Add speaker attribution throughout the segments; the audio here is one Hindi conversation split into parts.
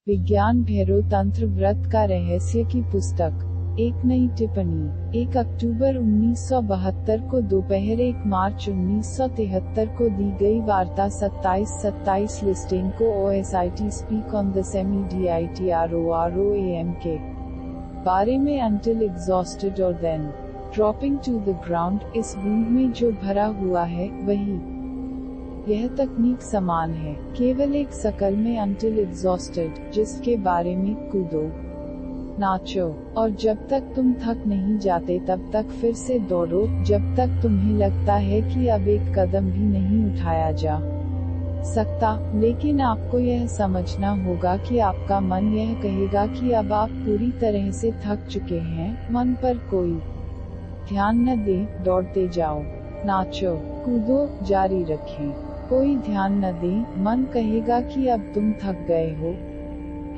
Speaker 1: विज्ञान भैरव तंत्र व्रत का रहस्य की पुस्तक। एक नई टिप्पणी। 1 अक्टूबर 1972 को दोपहर 1 मार्च 1973 को दी गई वार्ता 27 लिस्टिंग को OSIT speak on the semi DITROROAM के बारे में until exhausted और then dropping to the ground। इस बूंद में जो भरा हुआ है वही यह तकनीक समान है, केवल एक शकल में until exhausted, जिसके बारे में कूदो, नाचो, और जब तक तुम थक नहीं जाते तब तक फिर से दौड़ो, जब तक तुम्हें लगता है कि अब एक कदम भी नहीं उठाया जा सकता। लेकिन आपको यह समझना होगा कि आपका मन यह कहेगा कि अब आप पूरी तरह से थक चुके हैं। मन पर कोई ध्यान न दें, दौड़ते जाओ, नाचो, कूदो, जारी रखें। कोई ध्यान न दें, मन कहेगा कि अब तुम थक गए हो,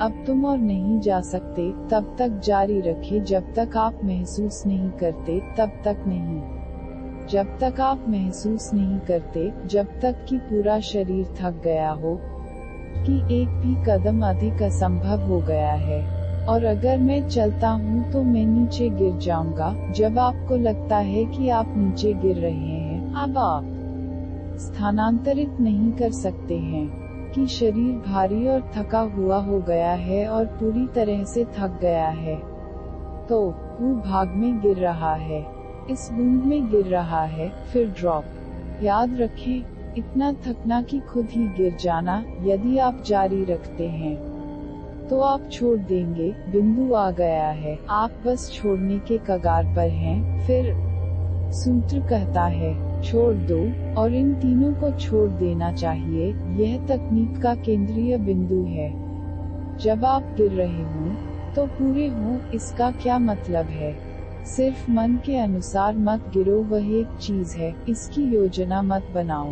Speaker 1: अब तुम और नहीं जा सकते। तब तक जारी रखें जब तक आप महसूस नहीं करते, तब तक नहीं, जब तक आप महसूस नहीं करते, जब तक कि पूरा शरीर थक गया हो, कि एक भी कदम अधिक असंभव हो गया है। और अगर मैं चलता हूँ तो मैं नीचे गिर जाऊंगा। जब आपको लगता है कि आप नीचे गिर रहे हैं, अब आप स्थानांतरित नहीं कर सकते हैं, कि शरीर भारी और थका हुआ हो गया है और पूरी तरह से थक गया है, तो वो भाग में गिर रहा है, इस बूंद में गिर रहा है, फिर ड्रॉप। याद रखें, इतना थकना कि खुद ही गिर जाना। यदि आप जारी रखते हैं तो आप छोड़ देंगे, बिंदु आ गया है, आप बस छोड़ने के कगार पर हैं। फिर सूत्र कहता है, छोड़ दो, और इन तीनों को छोड़ देना चाहिए। यह तकनीक का केंद्रीय बिंदु है। जब आप गिर रहे हों तो पूरे हों। इसका क्या मतलब है? सिर्फ मन के अनुसार मत गिरो, वह एक चीज है, इसकी योजना मत बनाओ।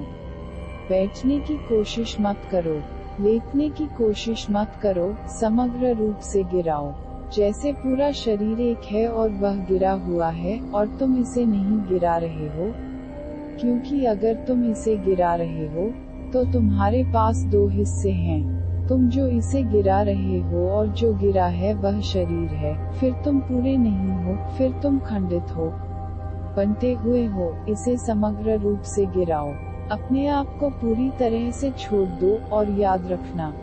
Speaker 1: बैठने की कोशिश मत करो, लेटने की कोशिश मत करो, समग्र रूप से गिराओ, जैसे पूरा शरीर एक है और वह गिरा हुआ है और तुम इसे नहीं गिरा रहे हो। क्योंकि अगर तुम इसे गिरा रहे हो तो तुम्हारे पास दो हिस्से हैं, तुम जो इसे गिरा रहे हो और जो गिरा है वह शरीर है। फिर तुम पूरे नहीं हो, फिर तुम खंडित हो, बंटे हुए हो। इसे समग्र रूप से गिराओ, अपने आप को पूरी तरह से छोड़ दो। और याद रखना,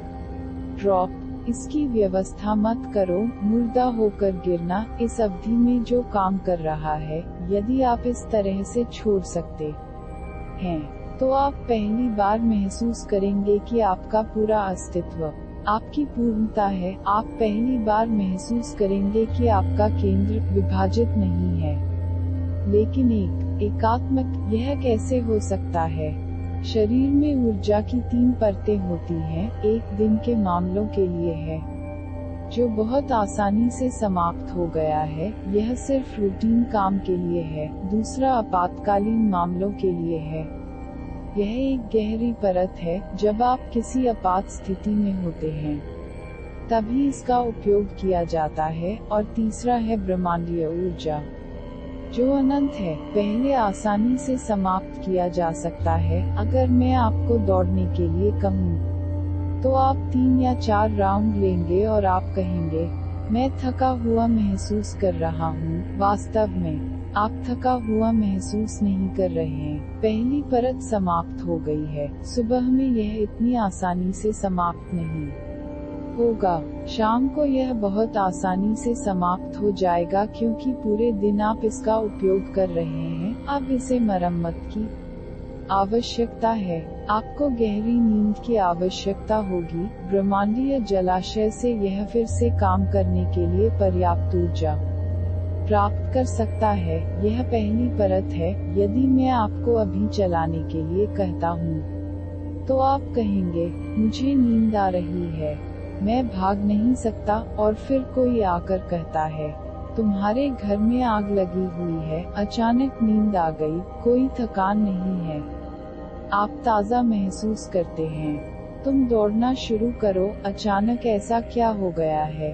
Speaker 1: ड्रॉप, इसकी व्यवस्था मत करो। मुर्दा होकर गिरना इस अवधि में जो काम कर रहा है, यदि आप इस तरह से छोड़ सकते हैं तो आप पहली बार महसूस करेंगे कि आपका पूरा अस्तित्व आपकी पूर्णता है। आप पहली बार महसूस करेंगे कि आपका केंद्र विभाजित नहीं है, लेकिन एकात्मक। यह कैसे हो सकता है? शरीर में ऊर्जा की 3 परतें होती हैं। एक दिन के मामलों के लिए है, जो बहुत आसानी से समाप्त हो गया है, यह सिर्फ रूटीन काम के लिए है। दूसरा आपातकालीन मामलों के लिए है, यह एक गहरी परत है, जब आप किसी आपात स्थिति में होते हैं तभी इसका उपयोग किया जाता है। और तीसरा है ब्रह्मांडीय ऊर्जा, जो अनंत है, पहले आसानी से समाप्त किया जा सकता है। अगर मैं आपको दौड़ने के लिए कहूँ तो आप 3 या 4 राउंड लेंगे और आप कहेंगे, मैं थका हुआ महसूस कर रहा हूँ। वास्तव में आप थका हुआ महसूस नहीं कर रहे हैं, पहली परत समाप्त हो गई है। सुबह में यह इतनी आसानी से समाप्त नहीं होगा, शाम को यह बहुत आसानी से समाप्त हो जाएगा, क्योंकि पूरे दिन आप इसका उपयोग कर रहे हैं। अब इसे मरम्मत की आवश्यकता है, आपको गहरी नींद की आवश्यकता होगी। ब्रह्मांडीय जलाशय से यह फिर से काम करने के लिए पर्याप्त ऊर्जा प्राप्त कर सकता है। यह पहली परत है। यदि मैं आपको अभी चलाने के लिए कहता हूँ तो आप कहेंगे, मुझे नींद आ रही है, मैं भाग नहीं सकता। और फिर कोई आकर कहता है, तुम्हारे घर में आग लगी हुई है। अचानक नींद आ गई, कोई थकान नहीं है, आप ताज़ा महसूस करते हैं, तुम दौड़ना शुरू करो। अचानक ऐसा क्या हो गया है?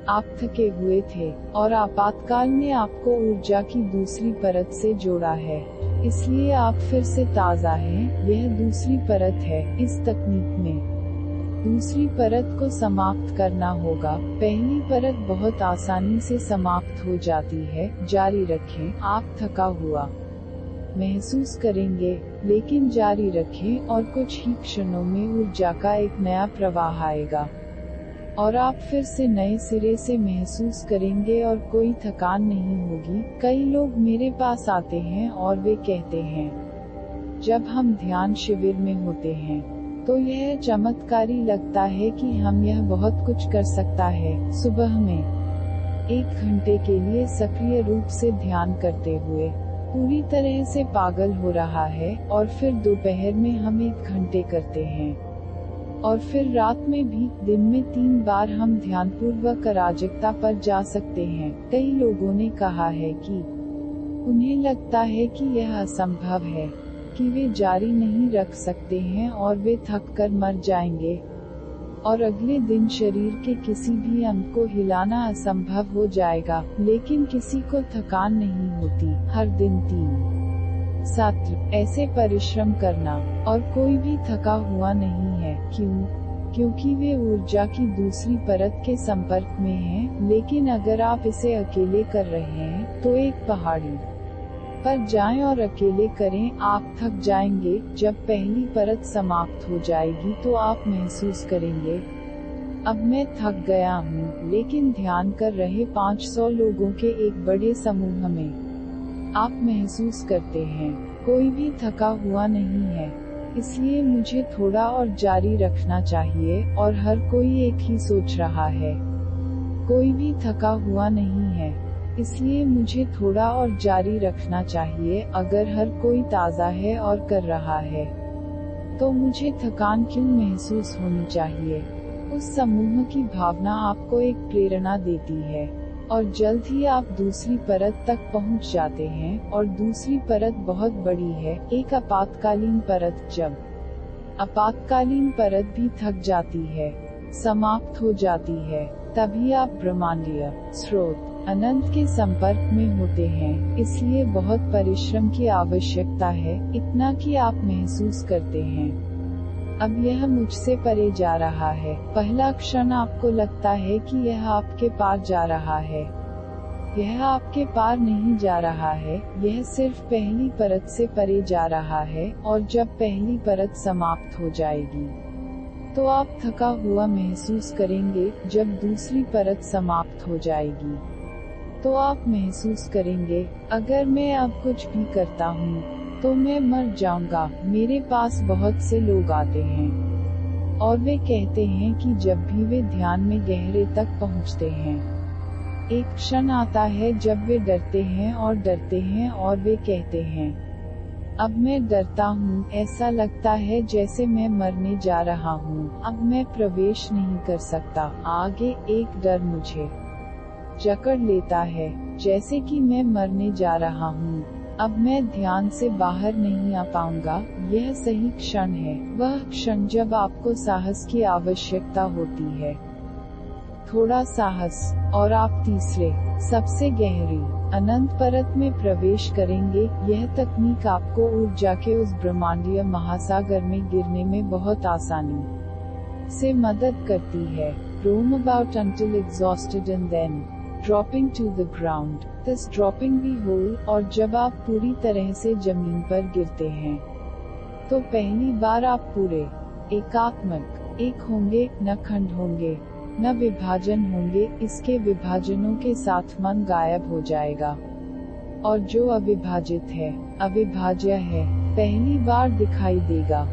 Speaker 1: आप थके हुए थे और आपातकाल ने आपको ऊर्जा की दूसरी परत से जोड़ा है, इसलिए आप फिर से ताज़ा हैं। यह दूसरी परत है इस तकनीक में। दूसरी परत को समाप्त करना होगा। पहली परत बहुत आसानी से समाप्त हो जाती है। जारी रखें। आप थका हुआ महसूस करेंगे, लेकिन जारी रखें और कुछ ही क्षणों में ऊर्जा का एक नया प्रवाह आएगा और आप फिर से नए सिरे से महसूस करेंगे और कोई थकान नहीं होगी। कई लोग मेरे पास आते हैं और वे कहते हैं, जब हम ध्यान शिविर में होते हैं तो यह चमत्कारी लगता है कि हम यह बहुत कुछ कर सकता है। सुबह में 1 घंटे के लिए सक्रिय रूप से ध्यान करते हुए पूरी तरह से पागल हो रहा है, और फिर दोपहर में हम 1 घंटे करते हैं, और फिर रात में भी। दिन में 3 बार हम ध्यानपूर्वक अराजकता पर जा सकते हैं। कई लोगों ने कहा है कि उन्हें लगता है कि यह असंभव है, कि वे जारी नहीं रख सकते हैं और वे थक कर मर जाएंगे, और अगले दिन शरीर के किसी भी अंग को हिलाना असंभव हो जाएगा। लेकिन किसी को थकान नहीं होती। हर दिन 3 सत्र ऐसे परिश्रम करना, और कोई भी थका हुआ नहीं है। क्यों? क्योंकि वे ऊर्जा की दूसरी परत के संपर्क में हैं। लेकिन अगर आप इसे अकेले कर रहे हैं तो एक पहाड़ी पर जाएं और अकेले करें। आप थक जाएंगे। जब पहली परत समाप्त हो जाएगी तो आप महसूस करेंगे, अब मैं थक गया हूँ। लेकिन ध्यान कर रहे 500 लोगों के एक बड़े समूह में आप महसूस करते हैं, कोई भी थका हुआ नहीं है, इसलिए मुझे थोड़ा और जारी रखना चाहिए। और हर कोई एक ही सोच रहा है, कोई भी थका हुआ नहीं है, इसलिए मुझे थोड़ा और जारी रखना चाहिए। अगर हर कोई ताज़ा है और कर रहा है, तो मुझे थकान क्यों महसूस होनी चाहिए? उस समूह की भावना आपको एक प्रेरणा देती है, और जल्द ही आप दूसरी परत तक पहुंच जाते हैं। और दूसरी परत बहुत बड़ी है, एक आपातकालीन परत। जब आपातकालीन परत भी थक जाती है, समाप्त हो जाती है, तभी आप ब्रह्मांडीय स्रोत अनंत के संपर्क में होते हैं। इसलिए बहुत परिश्रम की आवश्यकता है, इतना कि आप महसूस करते हैं, अब यह मुझसे परे जा रहा है। पहला क्षण आपको लगता है कि यह आपके पार जा रहा है। यह आपके पार नहीं जा रहा है, यह सिर्फ पहली परत से परे जा रहा है। और जब पहली परत समाप्त हो जाएगी तो आप थका हुआ महसूस करेंगे। जब दूसरी परत समाप्त हो जाएगी तो आप महसूस करेंगे, अगर मैं अब कुछ भी करता हूँ तो मैं मर जाऊंगा। मेरे पास बहुत से लोग आते हैं और वे कहते हैं कि जब भी वे ध्यान में गहरे तक पहुँचते हैं, एक क्षण आता है जब वे डरते हैं और डरते हैं, और वे कहते हैं, अब मैं डरता हूँ, ऐसा लगता है जैसे मैं मरने जा रहा हूँ, अब मैं प्रवेश नहीं कर सकता आगे। एक डर मुझे जकड़ लेता है, जैसे कि मैं मरने जा रहा हूँ, अब मैं ध्यान से बाहर नहीं आ पाऊंगा। यह सही क्षण है, वह क्षण जब आपको साहस की आवश्यकता होती है, थोड़ा साहस, और आप तीसरे सबसे गहरी अनंत परत में प्रवेश करेंगे। यह तकनीक आपको ऊर्जा के उस ब्रह्मांडीय महासागर में गिरने में बहुत आसानी से मदद करती है। Roam about until exhausted and then dropping to the ground, this dropping the whole। और जब आप पूरी तरह से जमीन पर गिरते हैं तो पहली बार आप पूरे एकात्मक एक होंगे, न खंड होंगे, न विभाजन होंगे। इसके विभाजनों के साथ मन गायब हो जाएगा, और जो अविभाजित है, अविभाज्य है, पहली बार दिखाई देगा।